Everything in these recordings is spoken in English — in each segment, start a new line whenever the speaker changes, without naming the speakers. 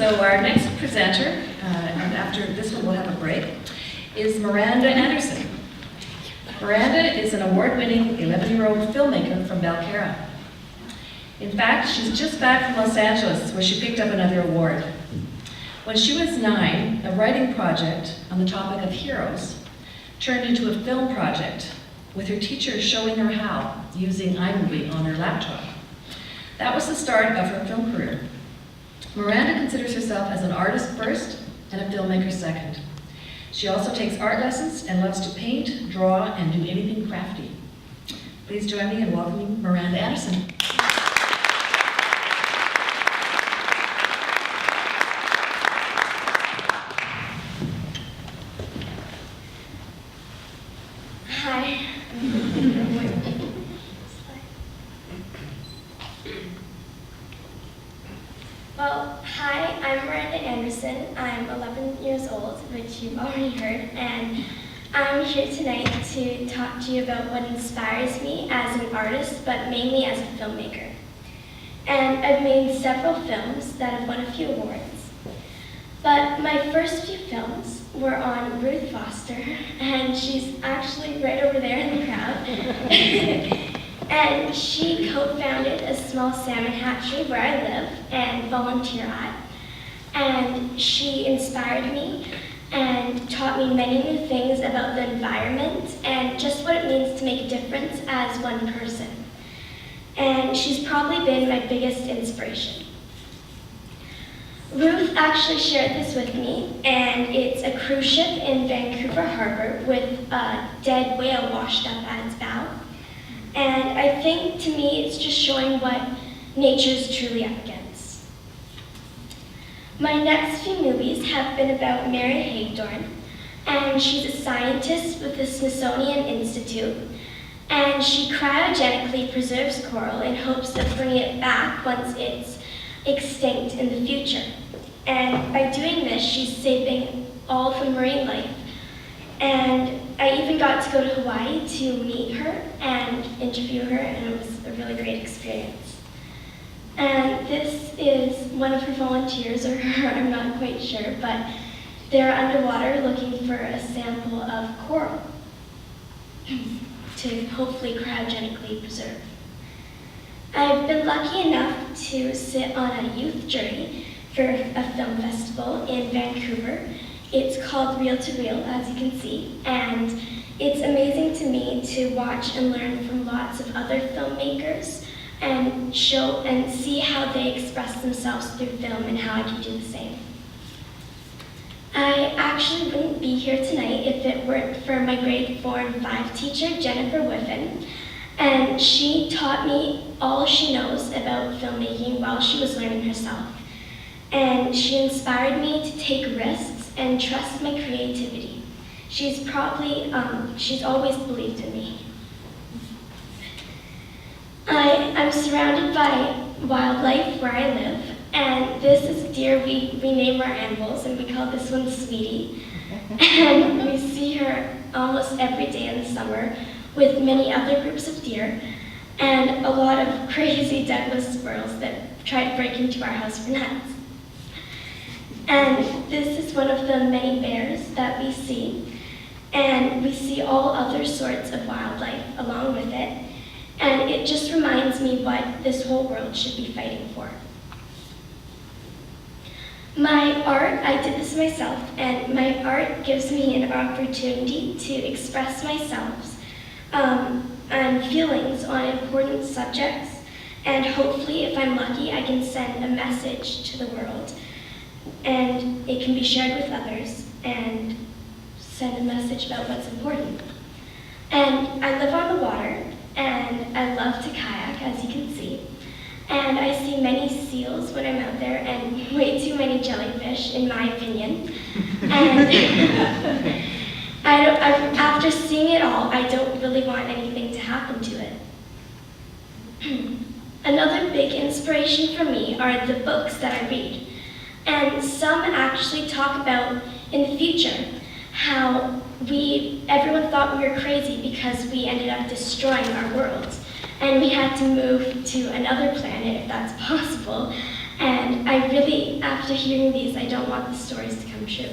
So our next presenter, and after this one we'll have a break, is Miranda Anderson. Miranda is an award-winning 11-year-old filmmaker from Belcarra. In fact, she's just back from Los Angeles, where she picked up another award. When she was 9, a writing project on the topic of heroes turned into a film project, with her teacher showing her how, using iMovie on her laptop. That was the start of her film career. Miranda considers herself as an artist first and a filmmaker second. She also takes art lessons and loves to paint, draw, and do anything crafty. Please join me in welcoming Miranda Anderson.
Hi. Well, hi, I'm Miranda Anderson. I'm 11 years old, which you've already heard, and I'm here tonight to talk to you about what inspires me as an artist, but mainly as a filmmaker. And I've made several films that have won a few awards. But my first few films were on Ruth Foster, and she's actually right over there in the crowd. And she co-founded a small salmon hatchery where I live and volunteer at. And she inspired me and taught me many new things about the environment and just what it means to make a difference as one person. And she's probably been my biggest inspiration. Ruth actually shared this with me, and it's a cruise ship in Vancouver Harbor with a dead whale washed up at its bow. And I think, to me, it's just showing what nature's truly up against. My next few movies have been about Mary Hagedorn, and she's a scientist with the Smithsonian Institute, and she cryogenically preserves coral in hopes of bringing it back once it's extinct in the future. And by doing this, she's saving all of the marine life. And I even got to go to Hawaii to meet her and interview her, and it was a really great experience. And this is one of her volunteers, or her, I'm not quite sure, but they're underwater looking for a sample of coral to hopefully cryogenically preserve. I've been lucky enough to sit on a youth jury for a film festival in Vancouver. It's called Reel to Reel, as you can see, and it's amazing to me to watch and learn from lots of other filmmakers and show and see how they express themselves through film and how I can do the same. I actually wouldn't be here tonight if it weren't for my grade 4 and 5 teacher, Jennifer Whiffen, and she taught me all she knows about filmmaking while she was learning herself. And she inspired me to take risks and trust my creativity. She's always believed in me. I'm surrounded by wildlife where I live, and this is deer. We name our animals, and we call this one Sweetie. And we see her almost every day in the summer with many other groups of deer and a lot of crazy Douglas squirrels that try to break into our house for nuts. And this is one of the many bears that we see. And we see all other sorts of wildlife along with it. And it just reminds me what this whole world should be fighting for. My art, I did this myself, and my art gives me an opportunity to express myself and feelings on important subjects. And hopefully, if I'm lucky, I can send a message to the world. And it can be shared with others and send a message about what's important. And I live on the water, and I love to kayak, as you can see. And I see many seals when I'm out there, and way too many jellyfish, in my opinion. And after seeing it all, I don't really want anything to happen to it. Another big inspiration for me are the books that I read. And some actually talk about, in the future, how everyone thought we were crazy because we ended up destroying our world. And we had to move to another planet, if that's possible. And I really, after hearing these, I don't want the stories to come true.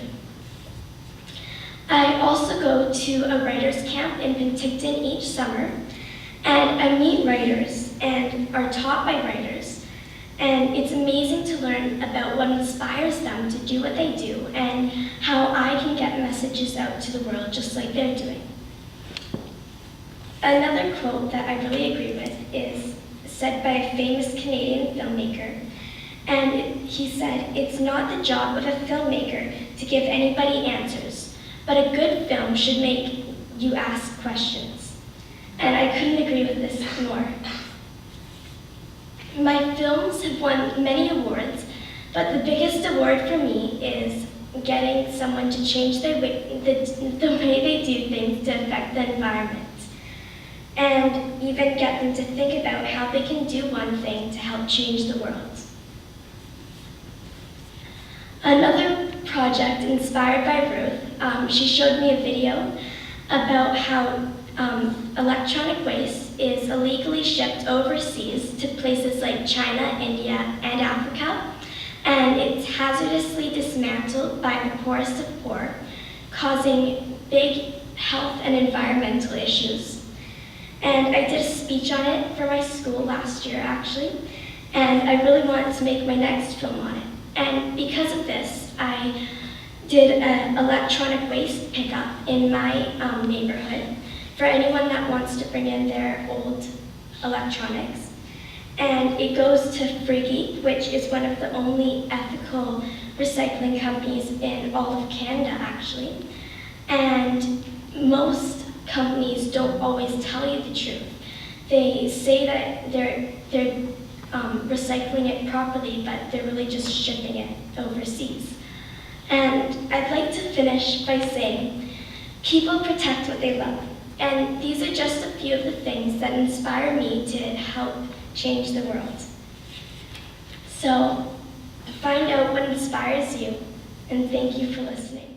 I also go to a writer's camp in Penticton each summer, and I meet writers and are taught by writers. And it's amazing to learn about what inspires them to do what they do and how I can get messages out to the world just like they're doing. Another quote that I really agree with is said by a famous Canadian filmmaker. And he said, "It's not the job of a filmmaker to give anybody answers, but a good film should make you ask questions." And I couldn't agree with this more. My films have won many awards, but the biggest award for me is getting someone to change the way they do things to affect the environment, and even get them to think about how they can do one thing to help change the world. Another project inspired by Ruth, she showed me a video about how electronic waste is illegally shipped overseas to places like China, India, and Africa, and it's hazardously dismantled by the poorest of poor, causing big health and environmental issues. And I did a speech on it for my school last year, actually, and I really wanted to make my next film on it. And because of this, I did an electronic waste pickup in my neighborhood for anyone that wants to bring in their old electronics. And it goes to Friggy, which is one of the only ethical recycling companies in all of Canada, actually. And most companies don't always tell you the truth. They say that they're recycling it properly, but they're really just shipping it overseas. And I'd like to finish by saying, people protect what they love. And these are just a few of the things that inspire me to help change the world. So find out what inspires you, and thank you for listening.